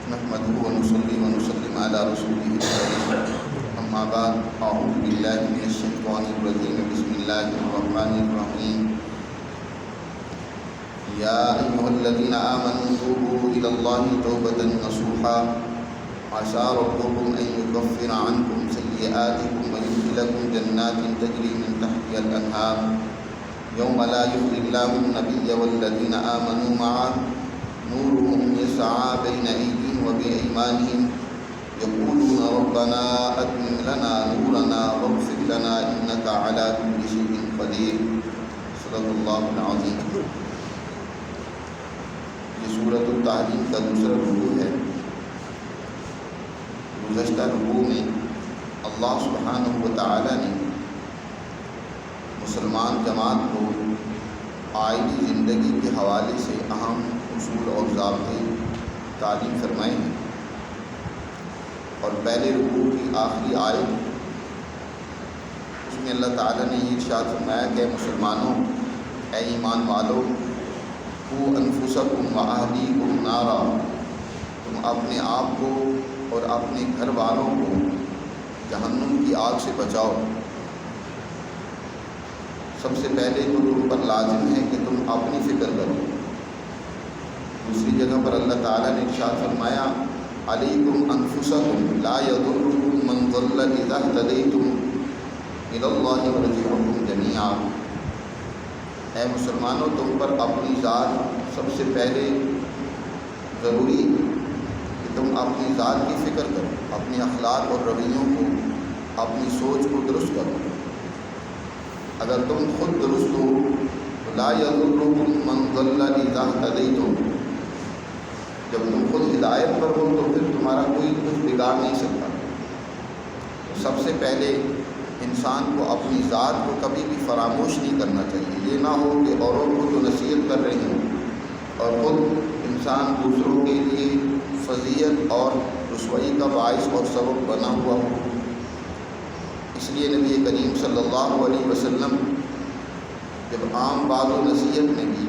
نحمده ونصلي ونسلم على رسوله الكريم اما بعد اعوذ بالله من الشيطان الرجيم بسم الله الرحمن الرحيم يا ايها الذين امنوا توبوا الى الله توبة نصوحا عسى ربكم ان يكفر عنكم سيئاتكم ويدخلكم جنات تجري من تحتها الانهار يوم لا يخزي الله النبي والذين آمنوا معه نورهم يسعى بين أيديهم وبأيمانهم يقولون ربنا أتمم لنا نورنا واغفر لنا إنك على كل شيء قدير صدق الله العظيم۔ یہ سورۃ التحریم کا دوسرا رکوع ہے۔ گزشتہ رکوع میں اللہ سبحانہ و تعالی نے مسلمان جماعت کو آئینی زندگی کے حوالے سے اہم اصول اور ضابطے تعلیم فرمائے ہیں، اور پہلے رکوع کی آخری آیت اس میں اللہ تعالیٰ نے یہ ارشاد فرمایا کہ مسلمانوں، اے ایمان والو، قوا انفسکم واہلیکم نارا، تم اپنے آپ کو اور اپنے گھر والوں کو جہنم کی آگ سے بچاؤ۔ سب سے پہلے تو تم پر لازم ہے کہ تم اپنی فکر کرو۔ دوسری جگہ پر اللہ تعالیٰ نے ارشاد فرمایا علیکم انفسکم لا یضرکم من ضل اذا اہتدیتم الی اللہ مرجعکم جمیعا۔ اے مسلمانوں، تم پر اپنی ذات سب سے پہلے ضروری ہے کہ تم اپنی ذات کی فکر کرو، اپنے اخلاق اور رویوں کو، اپنی سوچ کو درست کرو۔ اگر تم خود درست ہو تو لا یضرکم من ضل اذا اہتدیتم، جب تم خود ہدایت پر ہو تو پھر تمہارا کوئی کچھ بگاڑ نہیں سکتا۔ تو سب سے پہلے انسان کو اپنی ذات کو کبھی بھی فراموش نہیں کرنا چاہیے۔ یہ نہ ہو کہ اوروں کو تو نصیحت کر رہے ہوں اور خود انسان دوسروں کے لیے فضیحت اور رسوائی کا باعث اور سبب بنا ہوا ہو۔ اس لیے نبی کریم صلی اللہ علیہ وسلم جب عام بعض و نصیحت میں بھی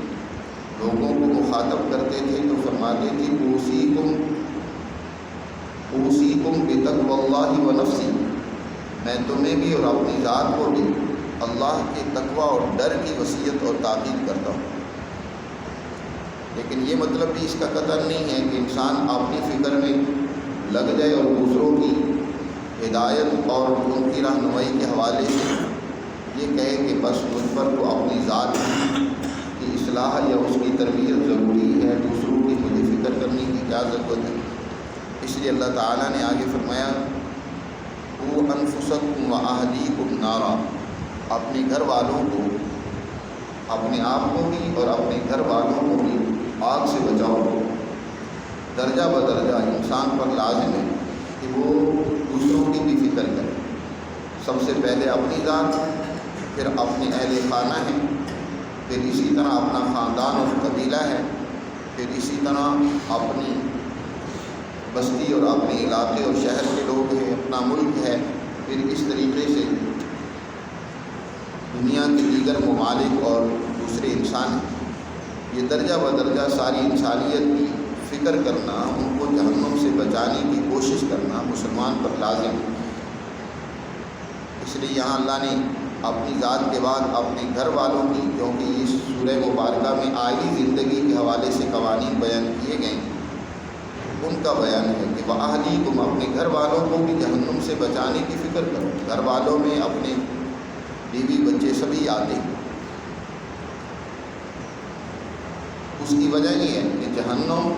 لوگوں کو مخاطب کرتے تھے تو فرماتے تھے اوصیکم بتقوی اللہ و نفسی، میں تمہیں بھی اور اپنی ذات کو بھی اللہ کے تقوی اور ڈر کی وصیت اور تاکید کرتا ہوں۔ لیکن یہ مطلب بھی اس کا قطع نہیں ہے کہ انسان اپنی فکر میں لگ جائے اور دوسروں کی ہدایت اور ان کی رہنمائی کے حوالے سے یہ کہے کہ بس مجھ پر تو اپنی ذات کی اصلاح یا اس کی تربیت ضروری ہے، دوسروں کی مجھے فکر کرنے کی کیا ضرورت ہے۔ اس لیے اللہ تعالیٰ نے آگے فرمایا قوا انفسکم واہلیکم نارا، اپنے گھر والوں کو، اپنے آپ کو بھی اور اپنے گھر والوں کو بھی آگ سے بچاؤ۔ درجہ بدرجہ انسان پر لازم ہے کہ وہ دوسروں کی بھی فکر کرے۔ سب سے پہلے اپنی ذات، پھر اپنے اہل خانہ ہیں، پھر اسی طرح اپنا خاندان اور قبیلہ ہے، پھر اسی طرح اپنی بستی اور اپنے علاقے اور شہر کے لوگ ہیں، اپنا ملک ہے، پھر اس طریقے سے دنیا کے دیگر ممالک اور دوسرے انسان ہیں۔ یہ درجہ بدرجہ ساری انسانیت کی فکر کرنا، ان کو جہنم سے بچانے کی کوشش کرنا مسلمان پر لازم ہے۔ اس لیے یہاں اللہ نے اپنی ذات کے بعد اپنے گھر والوں کی، کیونکہ اس سورہ مبارکہ میں آئینی زندگی کے حوالے سے قوانین بیان کیے گئے ہیں، ان کا بیان ہے کہ وَأَهْلِيكُمْ، اپنے گھر والوں کو بھی جہنم سے بچانے کی فکر کرو۔ گھر والوں میں اپنے بیوی بچے سبھی آتے ہیں۔ اس کی وجہ یہ ہے کہ جہنم،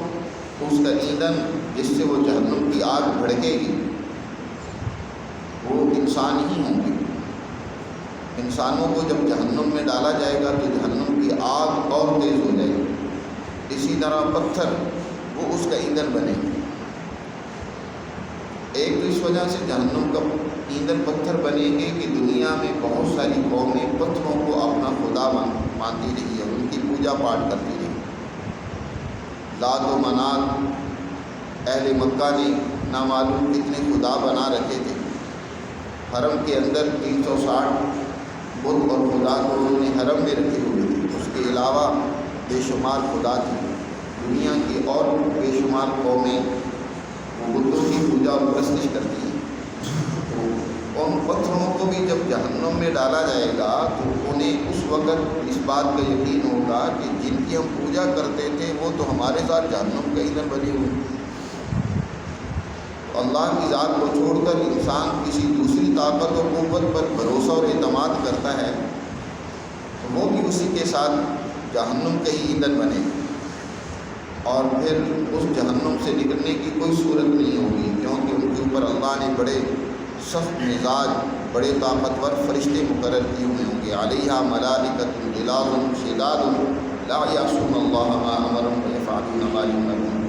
اس کا ایندھن جس سے وہ جہنم کی آگ بھڑکے گی وہ انسان ہی ہوں گے۔ انسانوں کو جب جہنم میں ڈالا جائے گا تو جہنم کی آگ اور تیز ہو جائے گی۔ اسی طرح پتھر وہ اس کا ایندھن بنے گا۔ ایک تو اس وجہ سے جہنم کا ایندھن پتھر بنے گے کہ دنیا میں بہت ساری قومیں پتھروں کو اپنا خدا مانتی رہی ہے، ان کی پوجا پاٹ کرتی رہی۔ لات و منات اہل مکہ نے نامعلوم کتنے خدا بنا رکھے تھے۔ حرم کے اندر 360 بت اور خدا کو انہوں نے حرم میں رکھے ہوئے تھے۔ اس کے علاوہ بے شمار خدا تھے۔ دنیا کی اور بے شمار قومیں پوجا اور پرستش کرتی ہیں، تو ان پتھروں کو بھی جب جہنم میں ڈالا جائے گا تو انہیں اس وقت اس بات کا یقین ہوگا کہ جن کی ہم پوجا کرتے تھے وہ تو ہمارے ساتھ جہنم کا ایندھن بنے ہوئے۔ اللہ کی ذات کو چھوڑ کر انسان کسی دوسری طاقت اور قوت پر بھروسہ اور اعتماد کرتا ہے تو وہ بھی اسی کے ساتھ جہنم کا ہی ایندھن بنے، اور پھر اس جہنم سے نکلنے کی کوئی صورت نہیں ہوگی، کیونکہ ان کے اوپر اللہ نے بڑے سخت مزاج، بڑے طاقتور فرشتے مقرر کیے ہوئے ہوں گے۔ علیہا ملائکۃ غلاظ شداد لا یعصون اللہ ما امرهم ویفعلون ما یؤمرون۔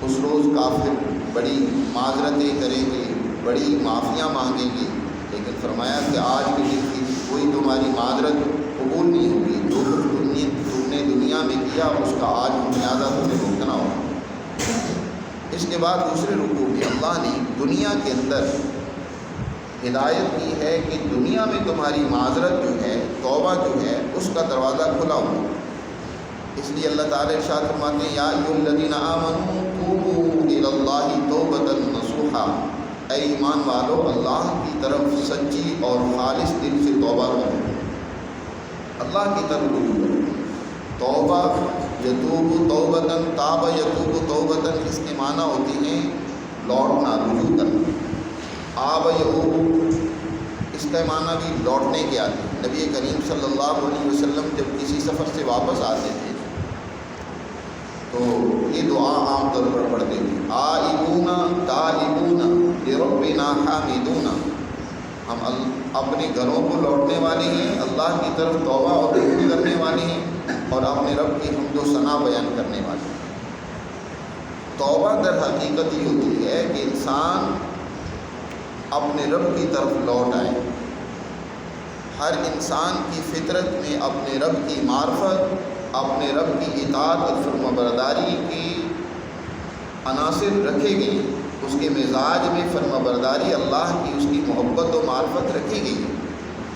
اس روز کافر بڑی معذرتیں کریں گے، بڑی معافیاں مانگیں گے، لیکن فرمایا کہ آج کے دن کی کوئی تمہاری معذرت قبول نہیں ہوگی، جو کچھ تم نے دنیا میں کیا اس کا آج خمیازہ تمہیں بھگتنا ہوگا۔ اس کے بعد دوسرے رکوع میں اللہ نے دنیا کے اندر ہدایت کی ہے کہ دنیا میں تمہاری معذرت جو ہے، توبہ جو ہے، اس کا دروازہ کھلا ہوا، اس لیے اللہ تعالیٰ ارشاد فرماتے ہیں یا ایھا الذین آمنوا توبوا الی اللہ توبۃ نصوحا، اے ایمان والو اللہ کی طرف سچی اور خالص دل سے توبہ کرو، اللہ کی طرف رجوع کرو۔ توبہ یتوب توبۃ، تاب یتوب توبۃ، اس کے معنی ہوتی ہیں لوٹنا، رجوع کرنا۔ آب یعوب، اس کا معنی بھی لوٹنے کے آتے ہیں۔ نبی کریم صلی اللہ علیہ وسلم جب کسی سفر سے واپس آتے تھے تو یہ دعا عام طور پر پڑھتے تھے، آئبون تائبون لربنا حامدون، ہم اپنے گھروں کو لوٹنے والے ہیں، اللہ کی طرف توبہ اور رجوع کرنے والے ہیں، اور اپنے رب کی حمد و ثنا بیان کرنے والے ہیں۔ توبہ در حقیقت یہ ہوتی ہے کہ انسان اپنے رب کی طرف لوٹ آئے۔ ہر انسان کی فطرت میں اپنے رب کی معرفت، اپنے رب کی اطاعت اور فرمانبرداری کی عناصر رکھے گئے، اس کے مزاج میں فرمانبرداری اللہ کی، اس کی محبت و معرفت رکھی گئی۔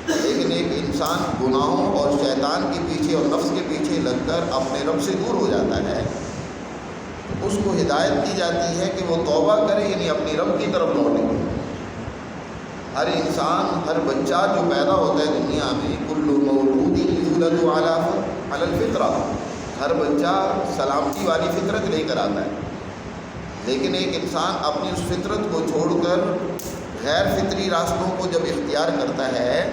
لیکن ایک انسان گناہوں اور شیطان کے پیچھے اور نفس کے پیچھے لگ کر اپنے رب سے دور ہو جاتا ہے، تو اس کو ہدایت دی جاتی ہے کہ وہ توبہ کرے، یعنی اپنی رب کی طرف لوٹے۔ ہر انسان، ہر بچہ جو پیدا ہوتا ہے دنیا میں، کل مولود یولد علی الفطرہ، ہر بچہ سلامتی والی فطرت لے کر آتا ہے، لیکن ایک انسان اپنی اس فطرت کو چھوڑ کر غیر فطری راستوں کو جب اختیار کرتا ہے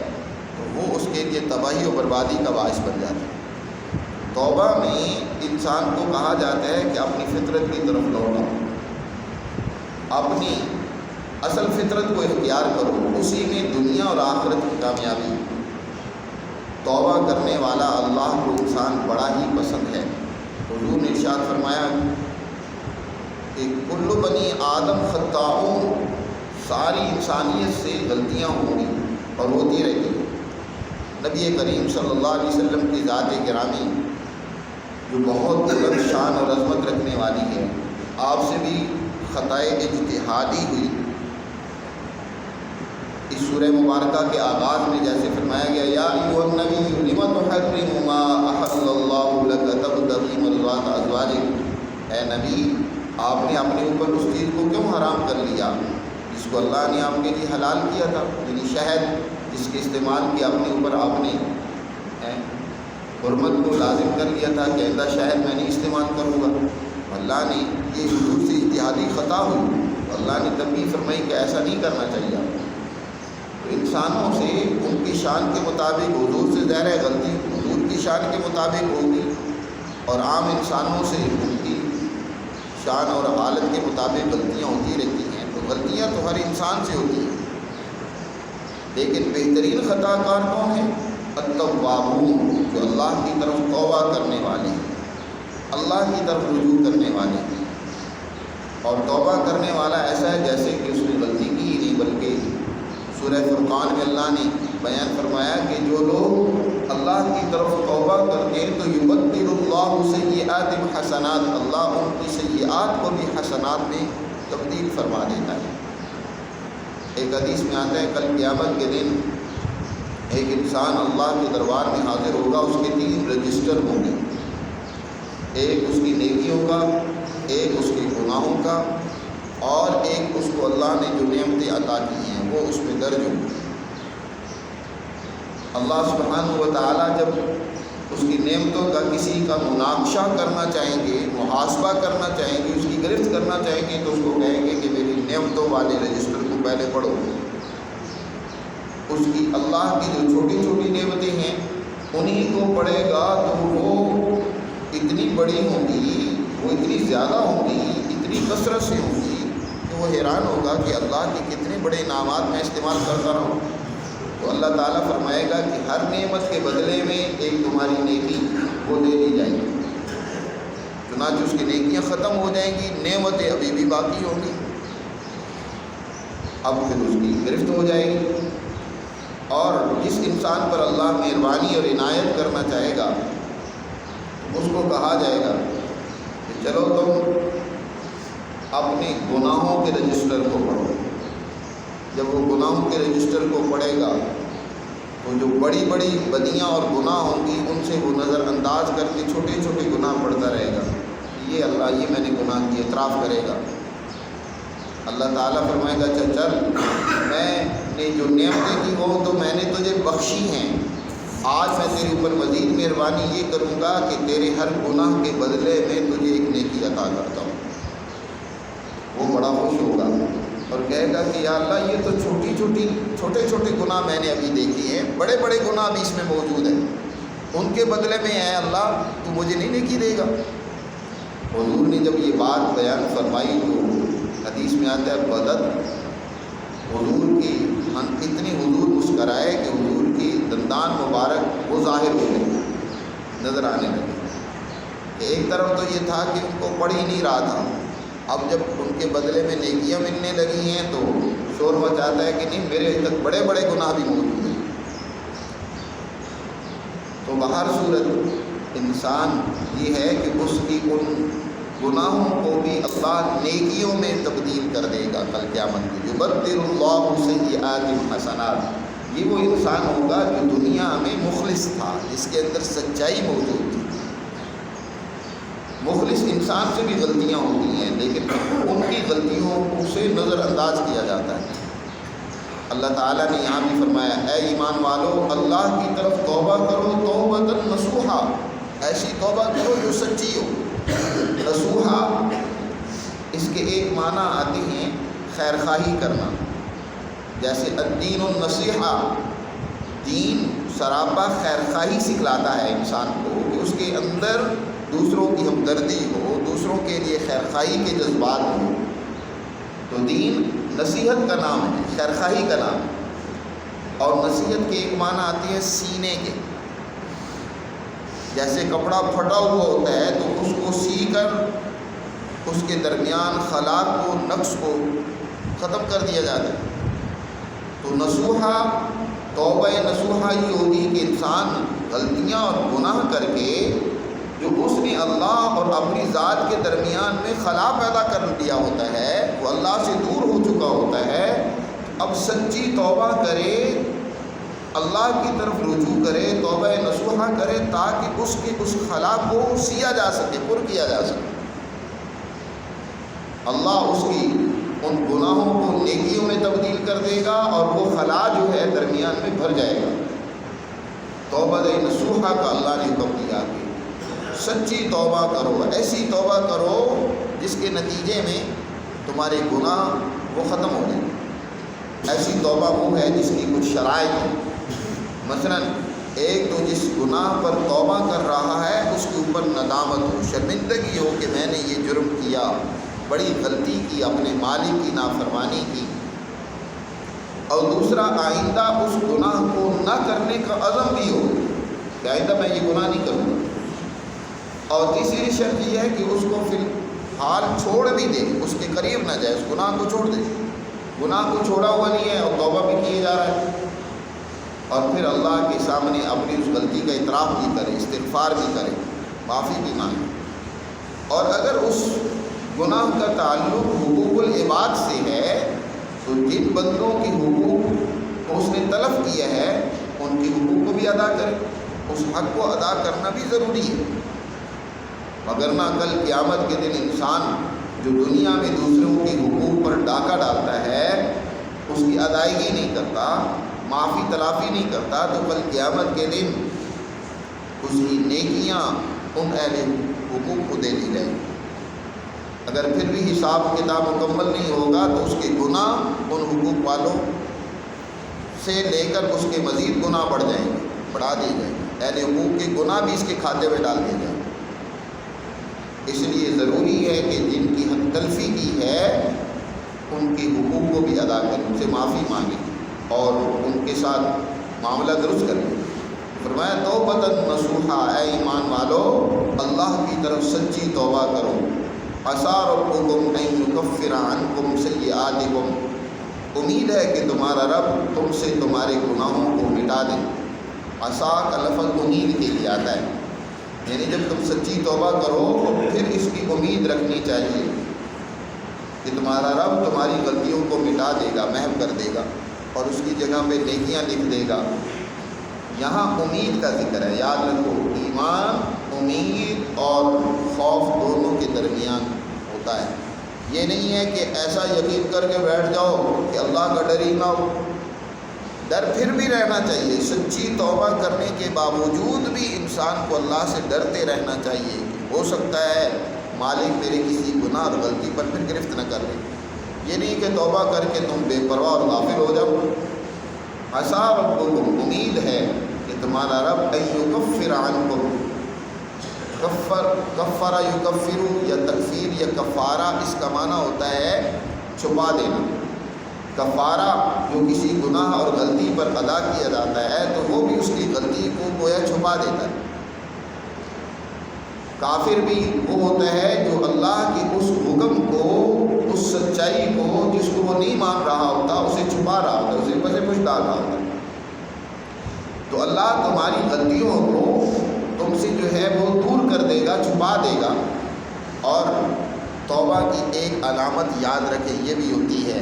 تو وہ اس کے لیے تباہی و بربادی کا باعث بن جاتا ہے۔ توبہ میں انسان کو کہا جاتا ہے کہ اپنی فطرت کی طرف لوٹو، اپنی اصل فطرت کو اختیار کرو، اسی میں دنیا اور آخرت کی کامیابی۔ توبہ کرنے والا اللہ کو انسان بڑا ہی پسند ہے۔ حضور نے ارشاد فرمایا کہ کل بنی آدم خطاؤن، ساری انسانیت سے غلطیاں ہوں گی اور ہوتی رہتی ہیں۔ نبی کریم صلی اللہ علیہ وسلم کی ذات گرامی جو بہت بلند شان اور عظمت رکھنے والی ہے، آپ سے بھی خطائے اجتہادی ہوئی۔ اس سورہ مبارکہ کے آغاز میں جیسے فرمایا گیا یا ایھا النبی لم تحرم ما احل اللہ لک تبتغی مرضات ازواجک، اے نبی آپ نے اپنے اوپر اس چیز کو کیوں حرام کر لیا جس کو اللہ نے آپ کے لیے حلال کیا تھا، یعنی شہد جس کے استعمال کی اپنے اوپر آپ نے حرمت کو لازم کر لیا تھا کہ آئندہ شہد میں نہیں استعمال کروں گا۔ اللہ نے یہ حضور سے اجتہادی خطا ہوئی، اللہ نے تنبیہ فرمائی کہ ایسا نہیں کرنا چاہیے آپ کو۔ تو انسانوں سے ان کی شان کے مطابق، حضور سے ظاہر ہے غلطی حضور کی شان کے مطابق ہوگی، اور عام انسانوں سے ان کی شان اور حالت کے مطابق غلطیاں ہوتی رہتی ہیں۔ تو غلطیاں تو ہر انسان سے ہوتی ہیں، لیکن بہترین خطا کار کون ہیں؟ التوابون، جو اللہ کی طرف توبہ کرنے والے ہیں، اللہ کی طرف رجوع کرنے والے ہیں۔ اور توبہ کرنے والا ایسا ہے جیسے کہ اس نے غلطی کی ہی نہیں، بلکہ سورہ فرقان میں اللہ نے بیان فرمایا کہ جو لوگ اللہ کی طرف توبہ کرتے ہیں تو یبدل اللہ سیئات حسنات، اللہ ان کی سیئات کو بھی حسنات میں تبدیل فرما دیتا ہے۔ ایک حدیث میں آتا ہے کل قیامت کے دن ایک انسان اللہ کے دربار میں حاضر ہوگا، اس کے 3 رجسٹر ہوں گے، ایک اس کی نیکیوں کا، ایک اس کے گناہوں کا، اور ایک اس کو اللہ نے جو نعمتیں عطا کی ہیں وہ اس میں درج ہوں۔ اللہ سبحانہ و تعالیٰ جب اس کی نعمتوں کا کسی کا مناقشہ کرنا چاہیں گے، محاسبہ کرنا چاہیں گے، اس کی گرفت کرنا چاہیں گے، تو اس کو کہیں گے کہ میری نعمتوں والے رجسٹر کو پہلے پڑھو۔ اس کی اللہ کی جو چھوٹی چھوٹی نعمتیں ہیں انہی کو پڑھے گا تو وہ اتنی بڑی ہوں گی، وہ اتنی زیادہ ہوں گی، اتنی کثرت سے ہوں گی کہ وہ حیران ہوگا کہ اللہ کے کتنے بڑے انعامات میں استعمال کرتا رہا ہوں۔ تو اللہ تعالیٰ فرمائے گا کہ ہر نعمت کے بدلے میں ایک تمہاری نیکی وہ دے دی جائے گی۔ چنانچہ اس کی نیکیاں ختم ہو جائیں گی، نعمتیں ابھی بھی باقی ہوں گی، اب پھر اس کی گرفت ہو جائے گی۔ اور جس انسان پر اللہ مہربانی اور عنایت کرنا چاہے گا اس کو کہا جائے گا کہ چلو تم اپنے گناہوں کے رجسٹر کو پڑھو۔ جب وہ گناہوں کے رجسٹر کو پڑھے گا تو جو بڑی بڑی بدیاں اور گناہ ہوں گی ان سے وہ نظر انداز کر کے چھوٹے چھوٹے گناہ پڑھتا رہے گا۔ یہ اللہ یہ میں نے گناہ کی اعتراف کرے گا۔ اللہ تعالیٰ فرمائے گا اچھا چل، میں نے جو نعمتیں کی وہ تو میں نے تجھے بخشی ہیں، آج میں تیرے اوپر مزید مہربانی یہ کروں گا کہ تیرے ہر گناہ کے بدلے میں تجھے ایک نیکی عطا کرتا ہوں۔ وہ بڑا خوش ہوگا اور کہے گا کہ یا اللہ یہ تو چھوٹے چھوٹے گناہ میں نے ابھی دیکھے ہیں، بڑے بڑے گناہ بھی اس میں موجود ہیں، ان کے بدلے میں اے اللہ تو مجھے نہیں نیکی دے گا۔ حضور نے جب یہ بات بیان فرمائی تو حدیث میں آتا ہے بدت حضور کی اتنی حضور مسکرائے کہ حضور کی دندان مبارک وہ ظاہر ہو گئے، نظر آنے لگے کہ ایک طرف تو یہ تھا کہ ان کو پڑھ ہی نہیں رہا تھا، اب جب ان کے بدلے میں نیکیاں ملنے لگی ہیں تو شور مچاتا ہے کہ نہیں میرے تک بڑے بڑے گناہ بھی موجود ہیں۔ تو بہر صورت انسان یہ ہے کہ اس کی ان گناہوں کو بھی اللہ نیکیوں میں تبدیل کر دے گا کل قیامت میں۔ یبدل اللہ سیئات حسنات، یہ وہ انسان ہوگا جو دنیا میں مخلص تھا، جس کے اندر سچائی موجود تھی۔ مخلص انسان سے بھی غلطیاں ہوتی ہیں لیکن ان کی غلطیوں سے نظر انداز کیا جاتا ہے۔ اللہ تعالیٰ نے یہاں بھی فرمایا اے ایمان والو اللہ کی طرف توبہ کرو توبۃ نصوحا، ایسی توبہ کرو جو سچی ہو۔ نصوحا اس کے ایک معنی آتے ہیں خیر خواہی کرنا، جیسے الدین النصیحہ، دین سراپا خیر خواہی سکھلاتا ہے انسان کو کہ اس کے اندر دوسروں کی ہمدردی ہو، دوسروں کے لیے خیر خواہی کے جذبات ہوں۔ تو دین نصیحت کا نام ہے، خیر خواہی کا نام ہے۔ اور نصیحت کے ایک معنی آتے ہیں سینے کے، جیسے کپڑا پھٹا ہوا ہوتا ہے تو اس کو سی کر اس کے درمیان خلا کو نقص کو ختم کر دیا جاتا ہے۔ تو نصوحہ توبہ نصوحہ یہ ہوگی کہ انسان غلطیاں اور گناہ کر کے جو اس نے اللہ اور اپنی ذات کے درمیان میں خلا پیدا کر دیا ہوتا ہے، وہ اللہ سے دور ہو چکا ہوتا ہے، اب سچی توبہ کرے، اللہ کی طرف رجوع کرے، توبہ نصوحہ کرے تاکہ اس کی اس خلا کو سیا جا سکے، پر کیا جا سکے۔ اللہ اس کی ان گناہوں کو نیکیوں میں تبدیل کر دے گا اور وہ خلا جو ہے درمیان میں بھر جائے گا۔ توبہ نصوحہ کا اللہ نے حکم دیا کہ سچی توبہ کرو، ایسی توبہ کرو جس کے نتیجے میں تمہارے گناہ وہ ختم ہو جائیں۔ ایسی توبہ وہ ہے جس کی کچھ شرائط ہیں، مثلا ایک تو جس گناہ پر توبہ کر رہا ہے اس کے اوپر ندامت ہو، شرمندگی ہو کہ میں نے یہ جرم کیا، بڑی غلطی کی، اپنے مالک کی نافرمانی کی، اور دوسرا آئندہ اس گناہ کو نہ کرنے کا عزم بھی ہو کہ آئندہ میں یہ گناہ نہیں کروں گا۔ اور تیسری شرط یہ ہے کہ اس کو فی الحال چھوڑ بھی دے، اس کے قریب نہ جائے، اس گناہ کو چھوڑ دے، گناہ کو چھوڑا ہوا نہیں ہے اور توبہ بھی کیے جا رہا ہے، اور پھر اللہ کے سامنے اپنی اس غلطی کا اعتراف بھی کرے، استغفار بھی کرے، معافی بھی مانگے۔ اور اگر اس گناہ کا تعلق حقوق العباد سے ہے تو جن بندوں کی حقوق کو اس نے تلف کیا ہے ان کے حقوق کو بھی ادا کرے، اس حق کو ادا کرنا بھی ضروری ہے، وگرنہ کل قیامت کے دن انسان جو دنیا میں دوسروں کے حقوق پر ڈاکہ ڈالتا ہے، اس کی ادائیگی نہیں کرتا، معافی تلافی نہیں کرتا، تو کل قیامت کے دن اس کی نیکیاں ان اہل حقوق کو دے دی جائیں گی۔ اگر پھر بھی حساب کتاب مکمل نہیں ہوگا تو اس کے گناہ ان حقوق والوں سے لے کر اس کے مزید گناہ بڑھ جائیں گے، بڑھا دیے جائیں گے، اہل حقوق کے گناہ بھی اس کے کھاتے میں ڈال دیے جائیں گے۔ اس لیے ضروری ہے کہ جن کی حق تلفی کی ہے ان کے حقوق کو بھی ادا کریں، ان سے معافی مانگیں اور ان کے ساتھ معاملہ درست کریں۔ فرمایا توبۃ نصوحا، اے ایمان والو اللہ کی طرف سچی توبہ کرو۔ عسیٰ ربکم ان یکفر عنکم سیئاتکم، امید ہے کہ تمہارا رب تم سے تمہارے گناہوں کو مٹا دے۔ عسیٰ کا لفظ امید کے لیے آتا ہے، یعنی جب تم سچی توبہ کرو تو پھر اس کی امید رکھنی چاہیے کہ تمہارا رب تمہاری غلطیوں کو مٹا دے گا، محو کر دے گا اور اس کی جگہ پہ نیکیاں لکھ دے گا۔ یہاں امید کا ذکر ہے، یاد رکھو ایمان امید اور خوف دونوں کے درمیان ہوتا ہے۔ یہ نہیں ہے کہ ایسا یقین کر کے بیٹھ جاؤ کہ اللہ کا ڈر ہی نہ ہو، ڈر پھر بھی رہنا چاہیے۔ سچی توبہ کرنے کے باوجود بھی انسان کو اللہ سے ڈرتے رہنا چاہیے کہ ہو سکتا ہے مالک میرے کسی گناہ اور غلطی پر پھر گرفت نہ کر لے۔ یہ نہیں کہ توبہ کر کے تم بے پرواہ اور غافل ہو جاؤ۔ عسیٰ ربکم، امید ہے کہ تمہارا رب ان یکفر عنکم، کفر یکفر یا تکفیر یا کفارہ، اس کا معنی ہوتا ہے چھپا دینا۔ کفارہ جو کسی گناہ اور غلطی پر ادا کیا جاتا ہے تو وہ بھی اس کی غلطی کو گویا چھپا دیتا ہے۔ کافر بھی وہ ہوتا ہے جو اللہ کے اس حکم کو، اس سچائی کو جس کو وہ نہیں مان رہا ہوتا، اسے چھپا رہا ہوتا ہے، اسے پسے پش ڈال رہا ہوتا ہے۔ تو اللہ تمہاری غلطیوں کو تم سے جو ہے وہ دور کر دے گا، چھپا دے گا۔ اور توبہ کی ایک علامت یاد رکھے یہ بھی ہوتی ہے،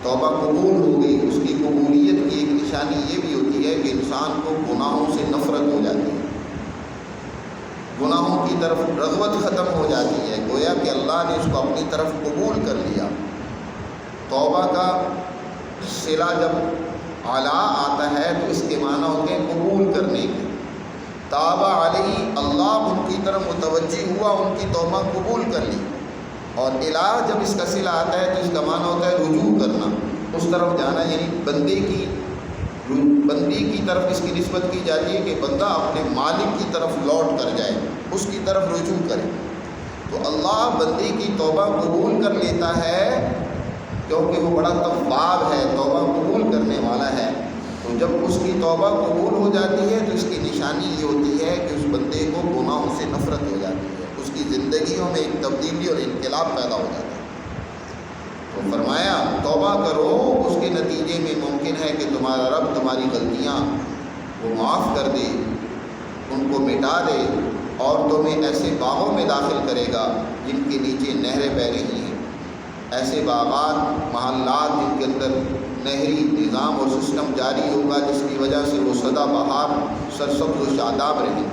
توبہ قبول ہو گئی، اس کی قبولیت کی ایک نشانی یہ بھی ہوتی ہے کہ انسان کو گناہوں سے نفرت ہو جاتی ہے، گناہوں کی طرف رغبت ختم ہو جاتی ہے، گویا کہ اللہ نے اس کو اپنی طرف قبول کر لیا۔ توبہ کا صلہ جب اعلیٰ آتا ہے تو اس کے معنی ہوتے ہیں قبول کرنے کے۔ تابع علیہ، اللہ ان کی طرف متوجہ ہوا، ان کی توبہ قبول کر لی۔ اور الہ جب اس کا صلہ آتا ہے تو اس کا معنی ہوتا ہے رجوع کرنا، اس طرف جانا، یعنی بندی کی طرف اس کی نسبت کی جاتی ہے کہ بندہ اپنے مالک کی طرف لوٹ کر جائے، اس کی طرف رجوع کرے۔ تو اللہ بندی کی توبہ قبول کر لیتا ہے کیونکہ وہ بڑا تواب ہے، توبہ قبول کرنے والا ہے۔ تو جب اس کی توبہ قبول ہو جاتی ہے تو اس کی نشانی یہ ہوتی ہے کہ اس بندے کو گناہوں سے نفرت ہو جاتی ہے، اس کی زندگیوں میں ایک تبدیلی اور انقلاب پیدا ہو جاتا ہے۔ تو فرمایا توبہ کرو، اس کے نتیجے میں ممکن ہے کہ تمہارا رب تمہاری غلطیاں وہ معاف کر دے، ان کو مٹا دے اور تمہیں ایسے باغوں میں داخل کرے گا جن کے نیچے نہریں بہہ رہی ہیں، ایسے باغات، محلات جن کے اندر نہری نظام اور سسٹم جاری ہوگا جس کی وجہ سے وہ سدا بہار سرسبز و شاداب رہیں۔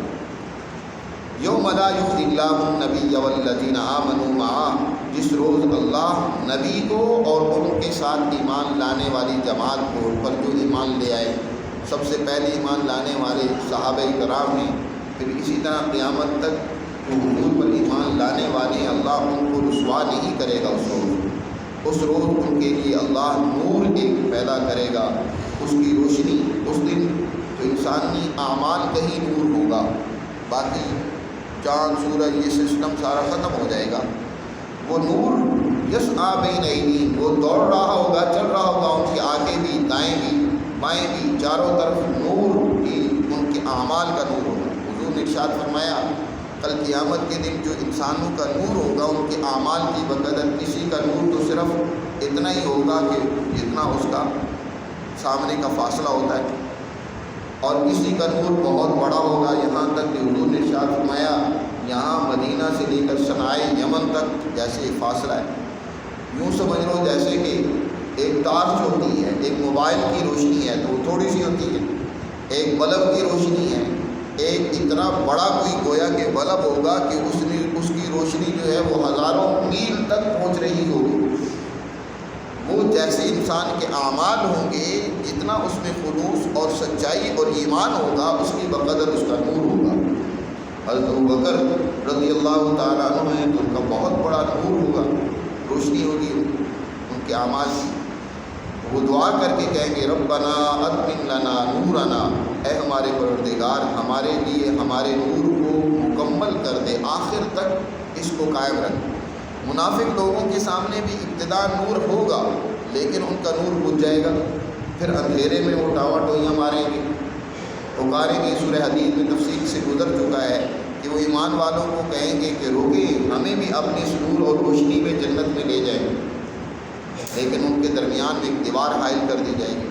یوم لا یخزی اللہ النبی والذین آمنوا معہ، جس روز اللہ نبی کو اور ان کے ساتھ ایمان لانے والی جماعت کو، پر جو ایمان لے آئے، سب سے پہلے ایمان لانے والے صحابہ کرام ہیں، پھر اسی طرح قیامت تک جو حضور پر ایمان لانے والے ہیں، اللہ ان کو رسوا نہیں کرے گا۔ اس روز ان کے لیے اللہ نور ایک پیدا کرے گا، اس کی روشنی، اس دن تو انسانی اعمال کا ہی نور ہوگا، باقی چاند سورج یہ سسٹم سارا ختم ہو جائے گا۔ وہ نور یسعیٰ بین ایدیہم، وہ دوڑ رہا ہوگا، چل رہا ہوگا، ان کے آگے بھی، دائیں بھی، بائیں بھی، چاروں طرف نور ہی ان کے اعمال کا نور ہوگا۔ حضور نے ارشاد فرمایا کل قیامت کے دن جو انسانوں کا نور ہوگا ان کے اعمال کی بقدر، کسی کا نور تو صرف اتنا ہی ہوگا کہ جتنا اس کا سامنے کا فاصلہ ہوتا ہے، اور کسی کا نور بہت بڑا ہوگا، یہاں تک کہ حضور نے ارشاد فرمایا یہاں مدینہ سے لے کر صنعاء یمن تک جیسے فاصلہ ہے، یوں سمجھ لو جیسے کہ ایک ٹارچ ہوتی ہے، ایک موبائل کی روشنی ہے تو وہ تھوڑی سی ہوتی ہے، ایک بلب کی روشنی ہے، ایک اتنا بڑا کوئی گویا کہ بلب ہوگا کہ اس کی روشنی جو ہے وہ ہزاروں میل تک پہنچ رہی ہوگی۔ وہ جیسے انسان کے اعمال ہوں گے، جتنا اس میں خلوص اور سچائی اور ایمان ہوگا، اس کی بقدر اس کا نور ہوگا۔ حضرت ابوبکر رضی اللہ تعالیٰ عنہ ہیں تو ان کا بہت بڑا نور ہوگا، روشنی ہوگی ان کے اعمال کی۔ وہ دعا کر کے کہیں گے ربنا اتمم لنا نورنا، اے ہمارے پروردگار ہمارے لیے ہمارے نور کو مکمل کر دے، آخر تک اس کو قائم رکھ۔ منافق لوگوں کے سامنے بھی ابتدا نور ہوگا، لیکن ان کا نور بجھ جائے گا، پھر اندھیرے میں وہ ٹاواں ٹوئیاں ماریں گے، پکاریں گے۔ سورہ حدید میں تفصیل سے گزر چکا ہے کہ وہ ایمان والوں کو کہیں گے کہ روکیں، ہمیں بھی اپنی اس نور اور روشنی میں جنت میں لے جائیں، لیکن ان کے درمیان میں ایک دیوار حائل کر دی جائے گی۔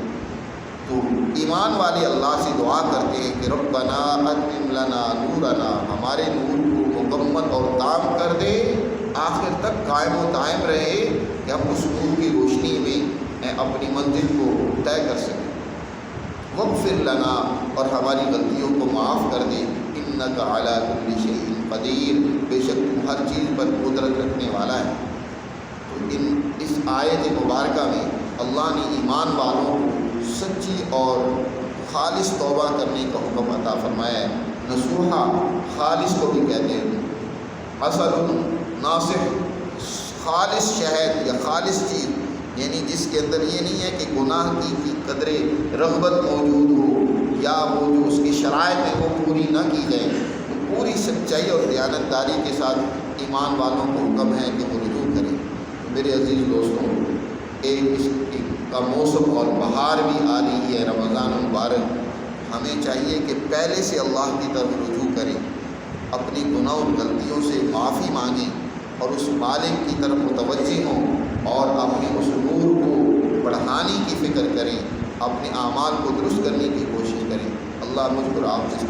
تو ایمان والے اللہ سے دعا کرتے ہیں کہ ربنا اتمم لنا نورنا، ہمارے نور کو مکمل اور تام کر دے، آخر تک قائم و دائم رہے کہ ہم اس نور کی روشنی میں اپنی منزل کو طے کر سکیں۔ واغفر لنا، اور ہماری غلطیوں کو معاف کر دے، انک علی کل شیء قدیر، بے شک تم ہر چیز پر قدرت رکھنے والا ہے۔ تو اس آیت مبارکہ میں اللہ نے ایمان والوں کو سچی اور خالص توبہ کرنے کا حکم عطا فرمایا ہے۔ نصوحہ خالص کو بھی کہتے ہیں، اصل ناصح، خالص شہد یا خالص چیز، یعنی جس کے اندر یہ نہیں ہے کہ گناہ کی قدر رغبت موجود ہو یا وہ جو اس کی شرائط ہے وہ پوری نہ کی جائے۔ تو پوری سچائی اور دیانتداری کے ساتھ ایمان والوں کو حکم ہے کہ وہ رجوع کریں۔ میرے عزیز دوستوں، اس کا موسم اور بہار بھی آ رہی ہے، رمضان مبارک۔ ہمیں چاہیے کہ پہلے سے اللہ کی طرف رجوع کریں، اپنی گناہ اور غلطیوں سے معافی مانگیں اور اس مالک کی طرف متوجہ ہوں اور اپنے اس نور کو بڑھانے کی فکر کریں، اپنے اعمال کو درست کرنے کی کوشش کریں۔ اللہ مجھ پر آپ اس